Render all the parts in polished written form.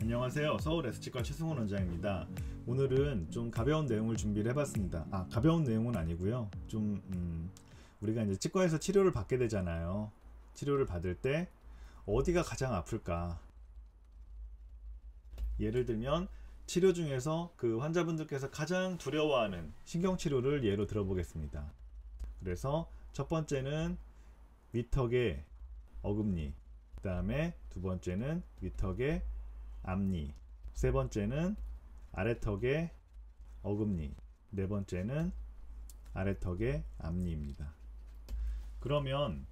안녕하세요. 서울 S치과 최승훈 원장입니다. 오늘은 좀 가벼운 내용을 준비를 해봤습니다. 가벼운 내용은 아니고요. 우리가 이제 치과에서 치료를 받게 되잖아요. 치료를 받을 때 어디가 가장 아플까? 예를 들면 치료 중에서 그 환자분들께서 가장 두려워하는 신경치료를 예로 들어보겠습니다. 그래서 첫 번째는 위턱의 어금니, 그 다음에 두 번째는 위턱의 앞니, 세 번째는 아래턱의 어금니, 네 번째는 아래턱의 앞니입니다. 그러면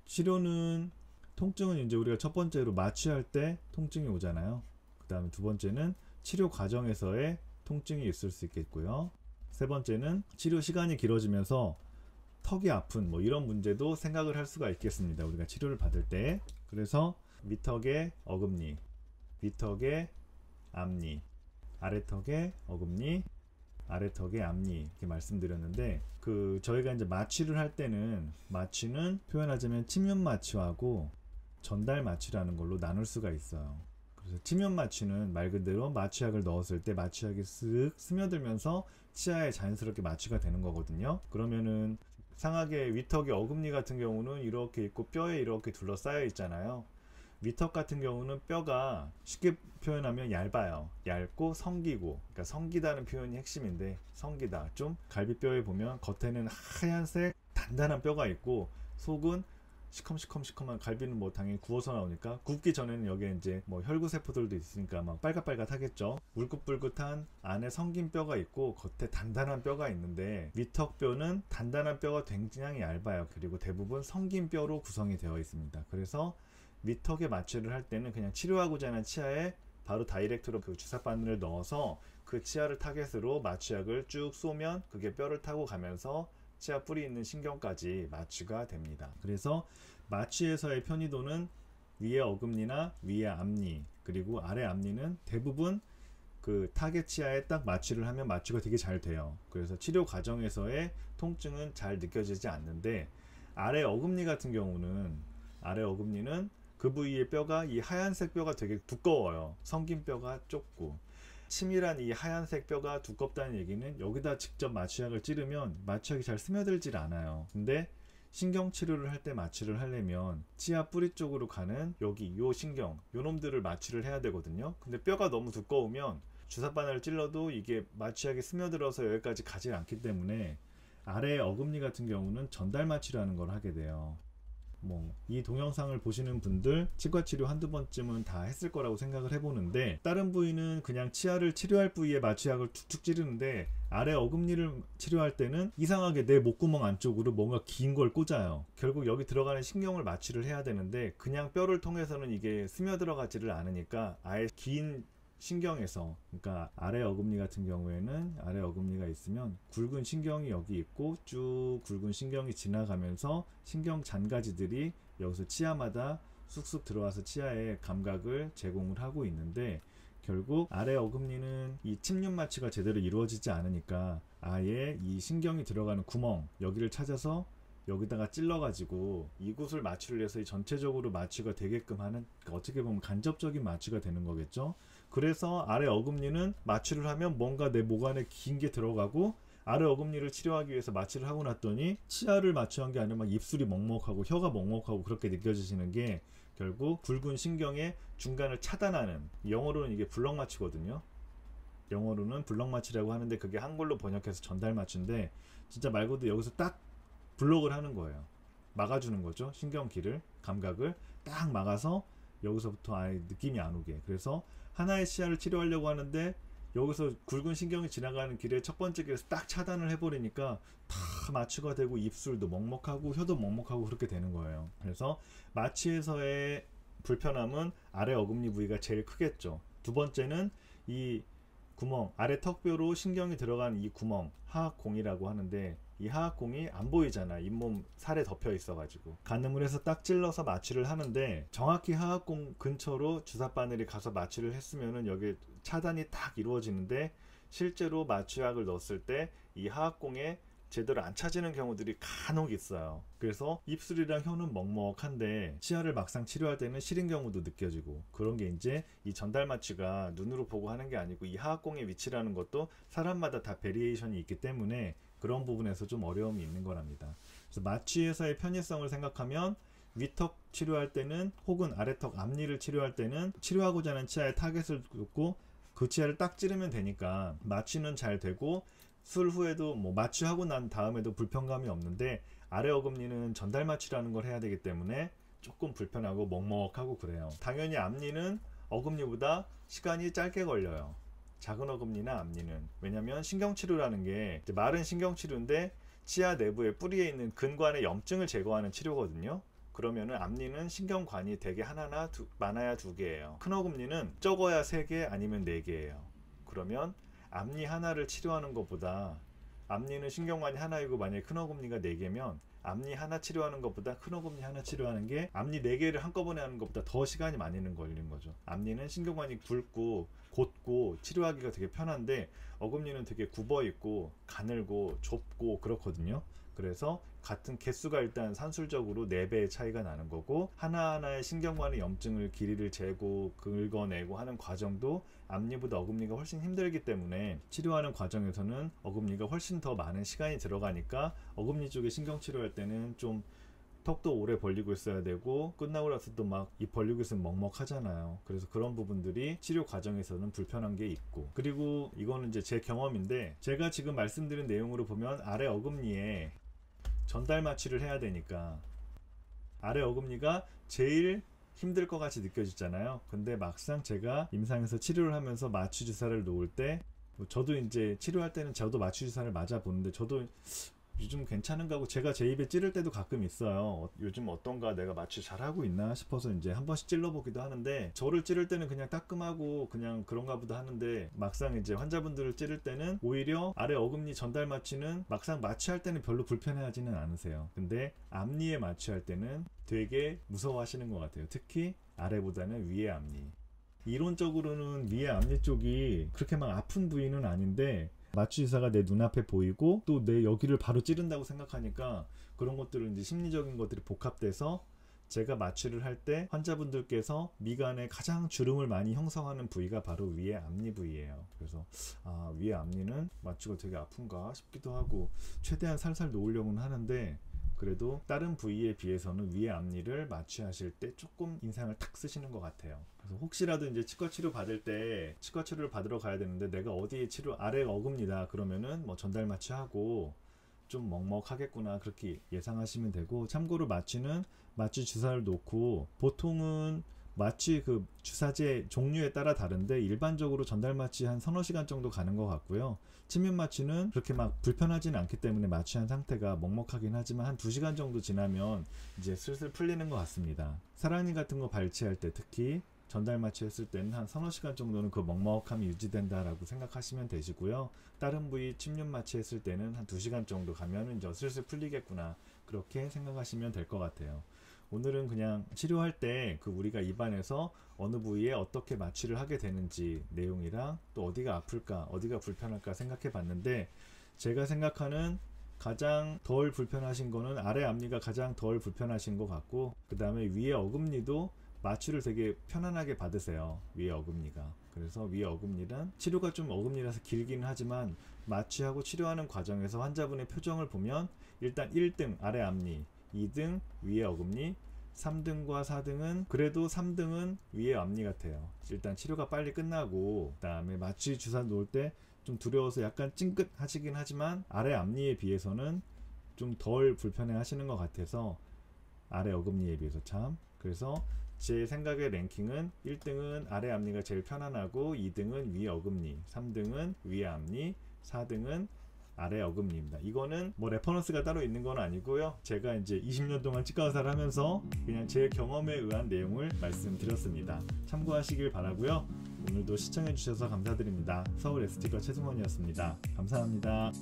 치료는, 통증은 이제 우리가 첫 번째로 마취할 때 통증이 오잖아요. 그 다음에 두 번째는 치료 과정에서의 통증이 있을 수 있겠고요. 세 번째는 치료 시간이 길어지면서 턱이 아픈 이런 문제도 생각을 할 수가 있겠습니다. 우리가 치료를 받을 때. 그래서 위턱의 어금니, 위턱의 앞니, 아래턱의 어금니, 아래턱의 앞니 이렇게 말씀드렸는데, 저희가 이제 마취를 할 때는, 마취는 표현하자면 침륜 마취하고 전달 마취라는 걸로 나눌 수가 있어요. 그래서 침륜 마취는 말 그대로 마취약을 넣었을 때 마취약이 쓱 스며들면서 치아에 자연스럽게 마취가 되는 거거든요. 그러면은 상하게 위턱의 어금니 같은 경우는 이렇게 있고 뼈에 이렇게 둘러싸여 있잖아요. 위턱 같은 경우는 뼈가 쉽게 표현하면 얇아요. 얇고 성기고, 그러니까 성기다는 표현이 핵심인데, 성기다. 좀 갈비뼈에 보면 겉에는 하얀색 단단한 뼈가 있고 속은 시커먼, 갈비는 당연히 구워서 나오니까 굽기 전에는 여기에 이제 혈구세포들도 있으니까 막 빨갛빨갛하겠죠. 울긋불긋한 안에 성긴 뼈가 있고 겉에 단단한 뼈가 있는데, 위턱뼈는 단단한 뼈가 굉장히 얇아요. 그리고 대부분 성긴 뼈로 구성이 되어 있습니다. 그래서 위턱에 마취를 할 때는 그냥 치료하고자 하는 치아에 바로 다이렉트로 그 주사바늘을 넣어서 그 치아를 타겟으로 마취약을 쭉 쏘면 그게 뼈를 타고 가면서 치아 뿌리 있는 신경까지 마취가 됩니다. 그래서 마취에서의 편의도는 위의 어금니나 위의 앞니, 그리고 아래 앞니는 대부분 그 타겟 치아에 딱 마취를 하면 마취가 되게 잘 돼요. 그래서 치료 과정에서의 통증은 잘 느껴지지 않는데, 아래 어금니 같은 경우는, 아래 어금니는 그 부위의 뼈가, 이 하얀색 뼈가 되게 두꺼워요. 성긴 뼈가 좁고. 치밀한 이 하얀색 뼈가 두껍다는 얘기는 여기다 직접 마취약을 찌르면 마취약이 잘 스며들질 않아요. 근데 신경치료를 할 때 마취를 하려면 치아 뿌리 쪽으로 가는 여기 요 신경, 요 놈들을 마취를 해야 되거든요. 근데 뼈가 너무 두꺼우면 주사바늘을 찔러도 이게 마취약이 스며들어서 여기까지 가지 않기 때문에 아래 어금니 같은 경우는 전달 마취라는 걸 하게 돼요. 이 동영상을 보시는 분들 치과치료 한두 번쯤은 다 했을 거라고 생각을 해보는데, 다른 부위는 그냥 치아를 치료할 부위에 마취약을 툭툭 찌르는데, 아래 어금니를 치료할 때는 이상하게 내 목구멍 안쪽으로 뭔가 긴 걸 꽂아요. 결국 여기 들어가는 신경을 마취를 해야 되는데 그냥 뼈를 통해서는 이게 스며 들어가지를 않으니까 아예 긴 신경에서, 그러니까 아래 어금니 같은 경우에는 아래 어금니가 있으면 굵은 신경이 여기 있고 쭉 굵은 신경이 지나가면서 신경 잔가지들이 여기서 치아마다 쑥쑥 들어와서 치아에 감각을 제공을 하고 있는데, 결국 아래 어금니는 이 침륜 마취가 제대로 이루어지지 않으니까 아예 이 신경이 들어가는 구멍, 여기를 찾아서 여기다가 찔러가지고 이곳을 마취를 해서 전체적으로 마취가 되게끔 하는, 어떻게 보면 간접적인 마취가 되는 거겠죠. 그래서 아래 어금니는 마취를 하면 뭔가 내 목 안에 긴 게 들어가고, 아래 어금니를 치료하기 위해서 마취를 하고 났더니 치아를 마취한 게 아니라 막 입술이 먹먹하고 혀가 먹먹하고 그렇게 느껴지시는 게, 결국 굵은 신경의 중간을 차단하는, 영어로는 이게 블럭 마취거든요. 영어로는 블럭 마취라고 하는데 그게 한글로 번역해서 전달 마취인데, 진짜 말 그대로 여기서 딱 블록을 하는 거예요. 막아주는 거죠. 신경길을, 감각을 딱 막아서 여기서부터 아예 느낌이 안 오게. 그래서 하나의 치아를 치료하려고 하는데 여기서 굵은 신경이 지나가는 길에 첫 번째 길에서 딱 차단을 해버리니까 다 마취가 되고 입술도 먹먹하고 혀도 먹먹하고 그렇게 되는 거예요. 그래서 마취에서의 불편함은 아래 어금니 부위가 제일 크겠죠. 두 번째는 이 구멍, 아래 턱뼈로 신경이 들어가는 이 구멍, 하악공이라고 하는데, 이 하악공이 안 보이잖아. 잇몸 살에 덮여 있어가지고 가늠을 해서 딱 찔러서 마취를 하는데, 정확히 하악공 근처로 주사바늘이 가서 마취를 했으면은 여기 차단이 딱 이루어지는데, 실제로 마취약을 넣었을 때 이 하악공에 제대로 안 차지는 경우들이 간혹 있어요. 그래서 입술이랑 혀는 먹먹한데 치아를 막상 치료할 때는 시린 경우도 느껴지고, 그런 게 이제 이 전달 마취가 눈으로 보고 하는 게 아니고 이 하악공의 위치라는 것도 사람마다 다 베리에이션이 있기 때문에 그런 부분에서 좀 어려움이 있는 거랍니다. 그래서 마취에서의 편의성을 생각하면 위턱 치료할 때는 혹은 아래턱 앞니를 치료할 때는 치료하고자 하는 치아에 타겟을 두고 그 치아를 딱 찌르면 되니까 마취는 잘 되고 술 후에도 뭐 마취하고 난 다음에도 불편감이 없는데, 아래 어금니는 전달 마취라는 걸 해야 되기 때문에 조금 불편하고 먹먹하고 그래요. 당연히 앞니는 어금니보다 시간이 짧게 걸려요. 작은 어금니나 앞니는. 왜냐면 신경치료라는 게 마른 신경치료인데 치아 내부에 뿌리에 있는 근관의 염증을 제거하는 치료거든요. 그러면은 앞니는 신경관이 대개 하나나 많아야 2개예요. 큰 어금니는 적어야 3개 아니면 4개예요. 그러면 앞니 하나를 치료하는 것보다, 앞니는 신경관이 하나이고 만약에 큰 어금니가 4개면 앞니 하나 치료하는 것보다 큰 어금니 하나 치료하는 게 앞니 4개를 한꺼번에 하는 것보다 더 시간이 많이 걸리는 거죠. 앞니는 신경관이 굵고 곧고 치료하기가 되게 편한데 어금니는 되게 굽어있고 가늘고 좁고 그렇거든요. 그래서 같은 개수가 일단 산술적으로 4배의 차이가 나는 거고, 하나하나의 신경관의 염증을 길이를 재고 긁어내고 하는 과정도 앞니보다 어금니가 훨씬 힘들기 때문에 치료하는 과정에서는 어금니가 훨씬 더 많은 시간이 들어가니까 어금니 쪽에 신경 치료할 때는 좀 턱도 오래 벌리고 있어야 되고 끝나고 나서도 막 입 벌리고 있으면 먹먹하잖아요. 그래서 그런 부분들이 치료 과정에서는 불편한 게 있고, 그리고 이거는 이제 제 경험인데, 제가 지금 말씀드린 내용으로 보면 아래 어금니에 전달 마취를 해야 되니까 아래 어금니가 제일 힘들 것 같이 느껴지잖아요. 근데 막상 제가 임상에서 치료를 하면서 마취 주사를 놓을 때, 저도 이제 치료할 때는 저도 마취 주사를 맞아 보는데 저도 요즘 괜찮은가 하고 제가 제 입에 찌를 때도 가끔 있어요. 요즘 어떤가, 내가 마취 잘하고 있나 싶어서 이제 한 번씩 찔러보기도 하는데, 저를 찌를 때는 그냥 따끔하고 그냥 그런가 보다 하는데 막상 이제 환자분들을 찌를 때는 오히려 아래 어금니 전달 마취는 막상 마취할 때는 별로 불편해하지는 않으세요. 근데 앞니에 마취할 때는 되게 무서워하시는 것 같아요. 특히 아래보다는 위에 앞니. 이론적으로는 위에 앞니 쪽이 그렇게 막 아픈 부위는 아닌데 마취 주사가 내 눈앞에 보이고 또 내 여기를 바로 찌른다고 생각하니까 그런 것들은 이제 심리적인 것들이 복합돼서 제가 마취를 할 때 환자분들께서 미간에 가장 주름을 많이 형성하는 부위가 바로 위에 앞니 부위예요. 그래서 위에 앞니는 마취가 되게 아픈가 싶기도 하고 최대한 살살 놓으려고는 하는데, 그래도 다른 부위에 비해서는 위에 앞니를 마취하실 때 조금 인상을 탁 쓰시는 것 같아요. 그래서 혹시라도 이제 치과 치료 받을 때 치과 치료를 받으러 가야 되는데 내가 어디에 치료, 아래 어금니다 그러면은 뭐 전달 마취하고 좀 먹먹하겠구나 그렇게 예상하시면 되고, 참고로 마취는 마취 주사를 놓고 보통은 마취 그 주사제 종류에 따라 다른데 일반적으로 전달 마취 한 서너 시간 정도 가는 것 같고요. 침면 마취는 그렇게 막 불편하진 않기 때문에 마취한 상태가 먹먹하긴 하지만 한 2시간 정도 지나면 이제 슬슬 풀리는 것 같습니다. 사랑니 같은 거 발치할 때 특히 전달 마취했을 때는 한 서너 시간 정도는 그 먹먹함이 유지된다라고 생각하시면 되시고요. 다른 부위 침륜 마취했을 때는 한 2시간 정도 가면은 이제 슬슬 풀리겠구나 그렇게 생각하시면 될 것 같아요. 오늘은 그냥 치료할 때 그 우리가 입안에서 어느 부위에 어떻게 마취를 하게 되는지 내용이랑 또 어디가 아플까 어디가 불편할까 생각해 봤는데, 제가 생각하는 가장 덜 불편하신 거는 아래 앞니가 가장 덜 불편하신 것 같고, 그 다음에 위에 어금니도 마취를 되게 편안하게 받으세요. 위에 어금니가. 그래서 위에 어금니는 치료가 좀 어금니라서 길긴 하지만 마취하고 치료하는 과정에서 환자분의 표정을 보면 일단 1등 아래 앞니, 2등 위에 어금니, 3등과 4등은 그래도 3등은 위에 앞니 같아요. 일단 치료가 빨리 끝나고 그 다음에 마취 주사 놓을 때 좀 두려워서 약간 찡긋 하시긴 하지만 아래 앞니에 비해서는 좀 덜 불편해 하시는 것 같아서 아래 어금니에 비해서 참, 그래서 제 생각의 랭킹은 1등은 아래 앞니가 제일 편안하고 2등은 위에 어금니, 3등은 위에 앞니, 4등은 아래 어금니입니다. 이거는 뭐 레퍼런스가 따로 있는 건 아니고요. 제가 이제 20년 동안 치과 의사를 하면서 그냥 제 경험에 의한 내용을 말씀드렸습니다. 참고하시길 바라고요. 오늘도 시청해 주셔서 감사드립니다. 서울 에스티과 최승원이었습니다. 감사합니다.